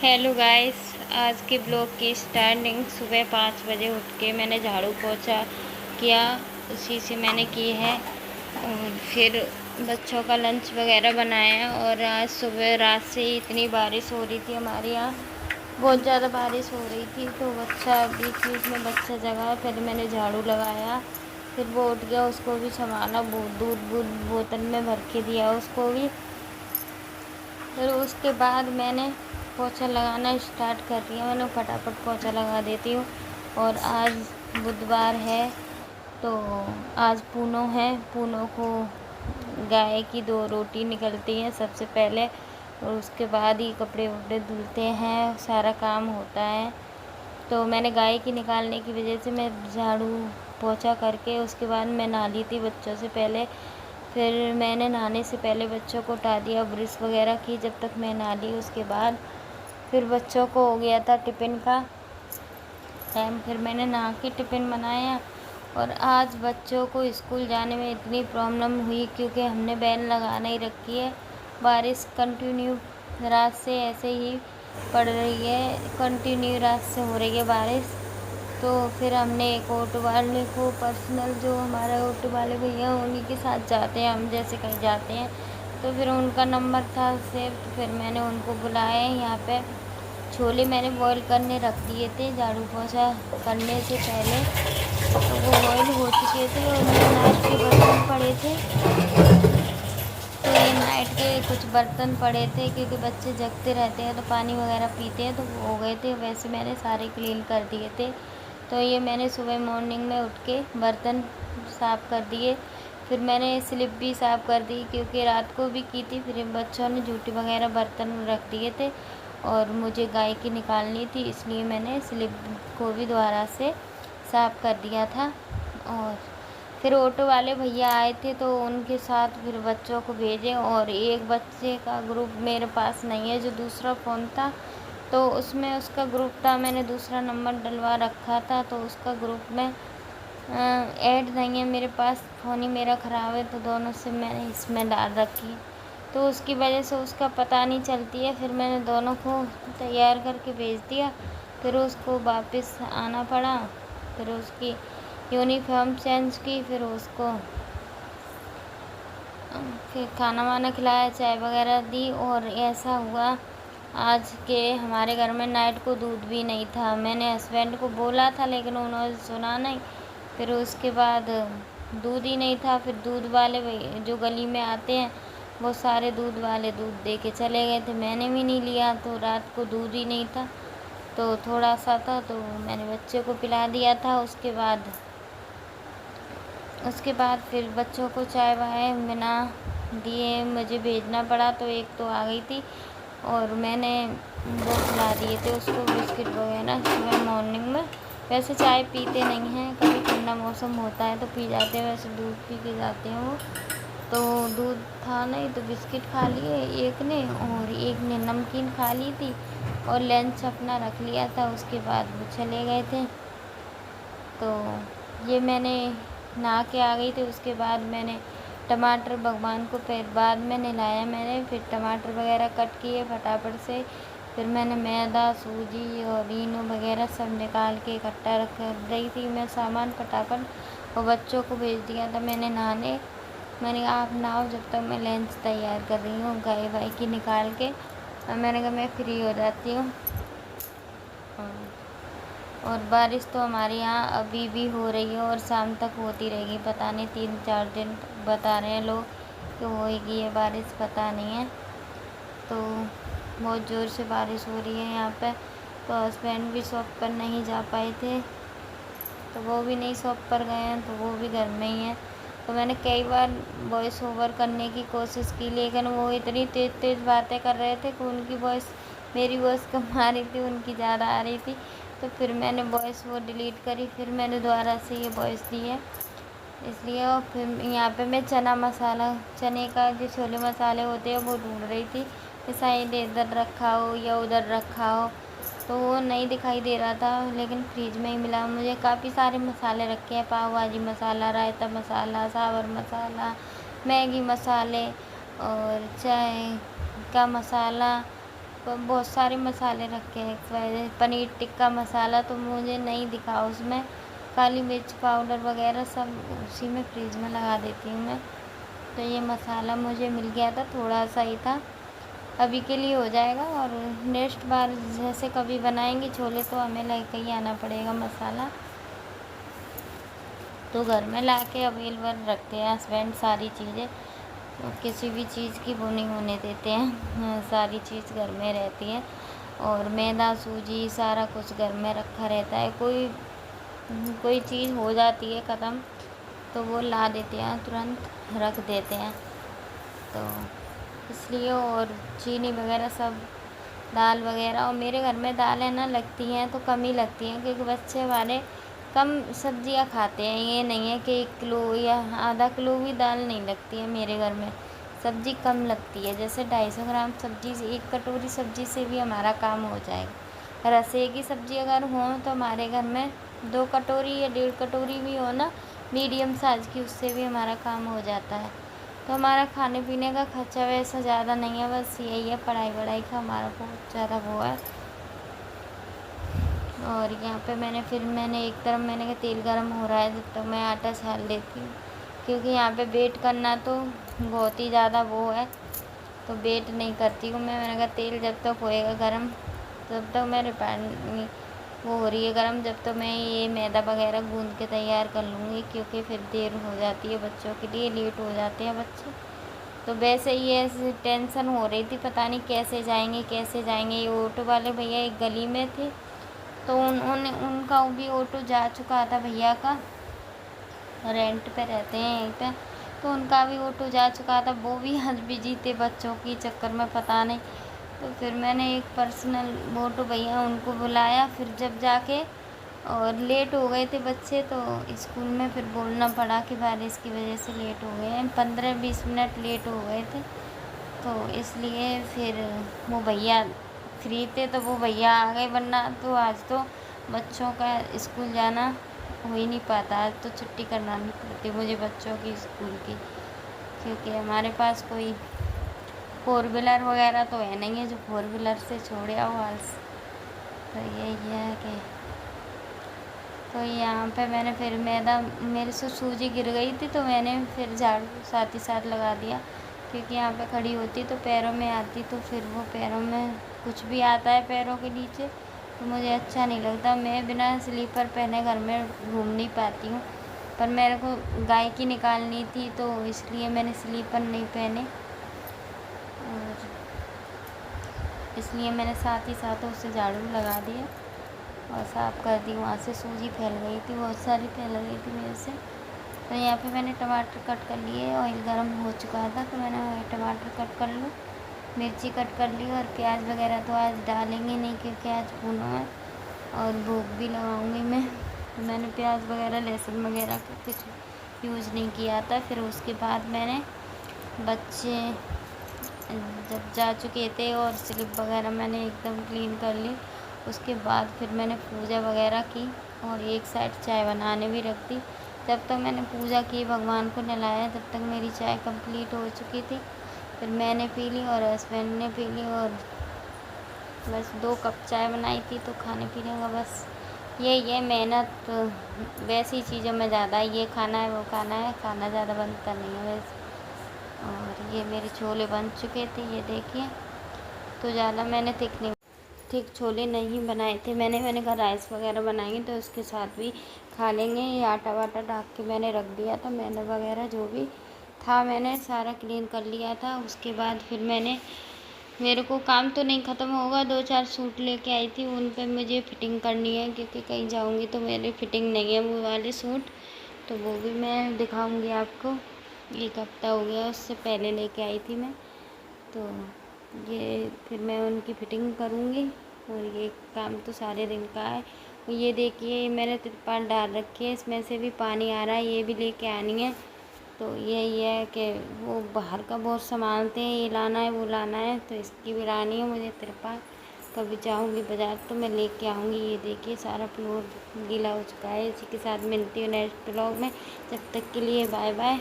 Hello guys. आज के blog की स्टार्टिंग सुबह 5 बजे उठ के मैंने झाड़ू पोछा किया, उसी से मैंने की है। और फिर बच्चों का लंच वगैरह बनाया। और आज सुबह रात से ही इतनी बारिश हो रही थी हमारे यहाँ, बहुत ज़्यादा बारिश हो रही थी। तो बच्चा बीच बीच में बच्चा जगा, पहले मैंने झाड़ू लगाया, फिर वो उठ गया, उसको भी संभाला, दूध बोतल में भर के दिया उसको भी। फिर उसके बाद मैंने पोछा लगाना स्टार्ट कर दिया। मैंने फटाफट पोछा लगा देती हूँ। और आज बुधवार है, तो आज पूनो है। पूनो को गाय की 2 रोटी निकलती हैं सबसे पहले, और उसके बाद ही कपड़े वपड़े धुलते हैं, सारा काम होता है। तो मैंने गाय की निकालने की वजह से मैं झाड़ू पोछा करके उसके बाद मैं नहा ली थी बच्चों से पहले। फिर मैंने नहाने से पहले बच्चों को उठा दिया, ब्रश वगैरह की जब तक मैं नहा ली। उसके बाद फिर बच्चों को हो गया था टिफ़िन का टाइम, फिर मैंने नहा के टिफ़िन बनाया। और आज बच्चों को स्कूल जाने में इतनी प्रॉब्लम हुई क्योंकि हमने वैन लगा नहीं रखी है। बारिश कंटिन्यू रात से ऐसे ही पड़ रही है, कंटिन्यू रात से हो रही है बारिश। तो फिर हमने एक ऑटो वाले को, पर्सनल जो हमारे ऑटो वाले भैया उन्हीं के साथ जाते हैं हम, जैसे कहीं जाते हैं तो फिर उनका नंबर था सेव, तो फिर मैंने उनको बुलाया। यहाँ पे छोले मैंने बॉईल करने रख दिए थे झाड़ू पोछा करने से पहले, तो वो बॉईल हो चुके थे। और मेरे नाइट के बर्तन पड़े थे, तो ये नाइट के कुछ बर्तन पड़े थे क्योंकि बच्चे जगते रहते हैं तो पानी वगैरह पीते हैं, तो वो हो गए थे। वैसे मैंने सारे क्लीन कर दिए थे। तो ये मैंने सुबह मॉर्निंग में उठ के बर्तन साफ़ कर दिए। फिर मैंने स्लिप भी साफ़ कर दी क्योंकि रात को भी की थी। फिर बच्चों ने जूठी वगैरह बर्तन रख दिए थे और मुझे गाय की निकालनी थी, इसलिए मैंने स्लिप को भी दोबारा से साफ़ कर दिया था। और फिर ऑटो वाले भैया आए थे तो उनके साथ फिर बच्चों को भेजे। और एक बच्चे का ग्रुप मेरे पास नहीं है, जो दूसरा फ़ोन था तो उसमें उसका ग्रुप था, मैंने दूसरा नंबर डलवा रखा था तो उसका ग्रुप में ऐड नहीं है मेरे पास। फ़ोन ही मेरा ख़राब है तो दोनों से मैंने इसमें डाल रखी, तो उसकी वजह से उसका पता नहीं चलती है। फिर मैंने दोनों को तैयार करके भेज दिया, फिर उसको वापस आना पड़ा। फिर उसकी यूनिफॉर्म चेंज की, फिर उसको फिर खाना वाना खिलाया, चाय वगैरह दी। और ऐसा हुआ आज के हमारे घर में नाइट को दूध भी नहीं था। मैंने हस्बैंड को बोला था लेकिन उन्होंने सुना नहीं। फिर उसके बाद दूध ही नहीं था। फिर दूध वाले जो गली में आते हैं वो सारे दूध वाले दूध दे के चले गए थे, मैंने भी नहीं लिया। तो रात को दूध ही नहीं था, तो थोड़ा सा था तो मैंने बच्चे को पिला दिया था। उसके बाद फिर बच्चों को चाय वाय बिना दिए मुझे भेजना पड़ा, तो एक तो आ गई थी और मैंने वो खिला दिए थे उसको बिस्किट वगैरह सुबह मॉर्निंग में। वैसे चाय पीते नहीं हैं, कभी ठंडा मौसम होता है तो पी जाते हैं, वैसे दूध पी के जाते हैं वो। तो दूध था नहीं तो बिस्किट खा लिए एक ने, और एक ने नमकीन खा ली थी और लंच अपना रख लिया था। उसके बाद वो चले गए थे। तो ये मैंने नहा के आ गई थी। उसके बाद मैंने टमाटर भगवान को फिर बाद में नहलाया मैंने, फिर टमाटर वगैरह कट किए फटाफट से। फिर मैंने मैदा, सूजी और इनो वगैरह सब निकाल के इकट्ठा रख रही थी मैं सामान फटाफट, और बच्चों को भेज दिया था मैंने नहाने। मैंने कहा आप नहाओ जब तक मैं लंच तैयार कर रही हूँ गाय वाय की निकाल के, और मैंने कहा मैं फ्री हो जाती हूँ। और बारिश तो हमारे यहाँ अभी भी हो रही है और शाम तक होती रहेगी, पता नहीं 3-4 दिन बता रहे हैं लोग कि होएगी ये बारिश, पता नहीं है। तो बहुत ज़ोर से बारिश हो रही है यहाँ पे। तो हस्बैंड भी शॉप पर नहीं जा पाए थे, तो वो भी नहीं शॉप पर गए हैं, तो वो भी घर में ही हैं। तो मैंने कई बार वॉइस ओवर करने की कोशिश की लेकिन वो इतनी तेज़ तेज़ बातें कर रहे थे कि उनकी वॉइस, मेरी वॉइस कम आ रही थी, उनकी ज़्यादा आ रही थी। तो फिर मैंने वॉइस वो डिलीट करी, फिर मैंने दोबारा से ये वॉइस दी है इसलिए। और फिर यहाँ पे मैं चना मसाला, चने का जो छोले मसाले होते हैं वो ढूंढ रही थी कि शायद इधर रखा हो या उधर रखा हो, तो वो नहीं दिखाई दे रहा था लेकिन फ्रिज में ही मिला मुझे। काफ़ी सारे मसाले रखे हैं, पाव भाजी मसाला, रायता मसाला, सांभर मसाला, मैगी मसाले और चाय का मसाला बहुत सारे मसाले रखे हैं। पनीर टिक्का मसाला तो मुझे नहीं दिखा उसमें, काली मिर्च पाउडर वगैरह सब उसी में फ्रिज में लगा देती हूँ मैं। तो ये मसाला मुझे मिल गया था, थोड़ा सा ही था, अभी के लिए हो जाएगा। और नेक्स्ट बार जैसे कभी बनाएंगे छोले तो हमें लेके ही आना पड़ेगा मसाला। तो घर में ला के अवेलेबल रखते हैं हस्बैंड सारी चीज़ें, तो किसी भी चीज़ की वो नहीं होने देते हैं, सारी चीज़ घर में रहती है। और मैदा सूजी सारा कुछ घर में रखा रहता है। कोई चीज़ हो जाती है ख़त्म तो वो ला देते हैं, तुरंत रख देते हैं। तो इसलिए, और चीनी वगैरह सब, दाल वगैरह, और मेरे घर में दालें ना लगती हैं तो कम ही लगती हैं, क्योंकि बच्चे हमारे कम सब्जियां खाते हैं। ये नहीं है कि 1 किलो या आधा किलो भी दाल नहीं लगती है मेरे घर में, सब्ज़ी कम लगती है। जैसे 250 ग्राम सब्ज़ी से, 1 कटोरी सब्ज़ी से भी हमारा काम हो जाएगा। रसे की सब्ज़ी अगर हो तो हमारे घर में 2 कटोरी या 1.5 कटोरी भी हो ना, मीडियम साइज़ की, उससे भी हमारा काम हो जाता है। तो हमारा खाने पीने का खर्चा वैसा ज़्यादा नहीं है, बस यही है, पढ़ाई वढ़ाई का हमारा बहुत ज़्यादा वो है। और यहाँ पे मैंने एक तरफ मैंने कहा तेल गर्म हो रहा है, जब तक मैं आटा छान लेती हूँ, क्योंकि यहाँ पे वेट करना तो बहुत ही ज़्यादा वो है, तो वेट नहीं करती हूँ मैंने कहा तेल जब तक होएगा गर्म, तब तक मैं रिफाइंड वो हो रही है गर्म, जब तक मैं ये मैदा वगैरह गूँध के तैयार कर लूँगी, क्योंकि फिर देर हो जाती है बच्चों के लिए, लेट हो जाते हैं बच्चे। तो वैसे ही ऐसे टेंशन हो रही थी, पता नहीं कैसे जाएंगे। ये ऑटो वाले भैया एक गली में थे, तो उन्होंने उनका भी ऑटो जा चुका था, भैया का रेंट पे रहते हैं यहीं पे, तो उनका भी ऑटो जा चुका था, वो भी आज बिजी थे बच्चों की चक्कर में, पता नहीं। तो फिर मैंने एक पर्सनल ऑटो भैया उनको बुलाया, फिर जब जाके और लेट हो गए थे बच्चे, तो स्कूल में फिर बोलना पड़ा कि बारिश की वजह से लेट हो गए हैं, 15-20 मिनट लेट हो गए थे। तो इसलिए फिर वो भैया फ्री थे तो वो भैया आ गए, वरना तो आज तो बच्चों का स्कूल जाना हो ही नहीं पाता, आज तो छुट्टी करवानी पड़ती मुझे बच्चों की स्कूल की, क्योंकि हमारे पास कोई 4 व्हीलर वगैरह तो है नहीं है जो 4 व्हीलर से छोड़े आओ आज। तो यही है कि तो यहाँ पे मैंने फिर मैदा, मेरे से सूजी गिर गई थी तो मैंने फिर झाड़ू साथ ही साथ लगा दिया, क्योंकि यहाँ पे खड़ी होती तो पैरों में आती, तो फिर वो पैरों में कुछ भी आता है पैरों के नीचे तो मुझे अच्छा नहीं लगता। मैं बिना स्लीपर पहने घर में घूम नहीं पाती हूँ, पर मेरे को गाय की निकालनी थी तो इसलिए मैंने स्लीपर नहीं पहने, और इसलिए मैंने साथ ही साथ उसे झाड़ू लगा दिया और साफ़ कर दी। वहाँ से सूजी फैल गई थी, बहुत सारी फैल गई थी मेरे से। तो यहाँ पे मैंने टमाटर कट कर लिए, ऑयल गर्म हो चुका था तो मैंने टमाटर कट कर लूँ, मिर्ची कट कर ली, और प्याज वगैरह तो आज डालेंगे नहीं क्योंकि आज भुना है और भूख भी लगाऊंगी मैं, तो मैंने प्याज वगैरह लहसुन वगैरह का कुछ यूज़ नहीं किया था। फिर उसके बाद मैंने बच्चे जब जा चुके थे और स्लिप वगैरह मैंने एकदम क्लीन कर ली, उसके बाद फिर मैंने पूजा वगैरह की और एक साइड चाय बनाने भी रख दी। जब तक मैंने पूजा की, भगवान को नहलाया, तब तक मेरी चाय कंप्लीट हो चुकी थी। फिर मैंने पी ली और हस्बैंड ने पी ली, और बस 2 कप चाय बनाई थी, तो खाने पीने का बस यही है मेहनत। वैसी चीज़ों में ज़्यादा ये खाना है वो खाना है, खाना ज़्यादा बनता नहीं है वैसे। और ये मेरे छोले बन चुके थे, ये देखिए, तो ज़्यादा मैंने थिक छोले नहीं बनाए थे। मैंने कहा राइस वगैरह बनाएंगे तो उसके साथ भी खा लेंगे। ये आटा वाटा ढाक के मैंने रख दिया था, मैदा वगैरह जो भी था मैंने सारा क्लीन कर लिया था। उसके बाद फिर मेरे को काम तो नहीं ख़त्म होगा, 2-4 सूट लेके आई थी, उन पे मुझे फ़िटिंग करनी है, क्योंकि कहीं जाऊंगी तो मेरी फ़िटिंग नहीं है वो वाले सूट, तो वो भी मैं दिखाऊंगी आपको। 1 हफ्ता हो गया उससे पहले लेके आई थी मैं, तो ये फिर मैं उनकी फ़िटिंग करूँगी। और ये काम तो सारे दिन का है। ये देखिए मैंने तिरपाल डाल रखी है, इसमें से भी पानी आ रहा है, ये भी लेके आनी है। तो यही है कि वो बाहर का बहुत संभालते हैं, ये लाना है वो लाना है, तो इसकी भी लानी है मुझे तिरपाल। कभी जाऊँगी बाज़ार तो मैं लेके आऊँगी। ये देखिए सारा फ्लोर गीला हो चुका है। इसी के साथ मिलती हूँ नेक्स्ट ब्लॉग में, जब तक के लिए बाय बाय।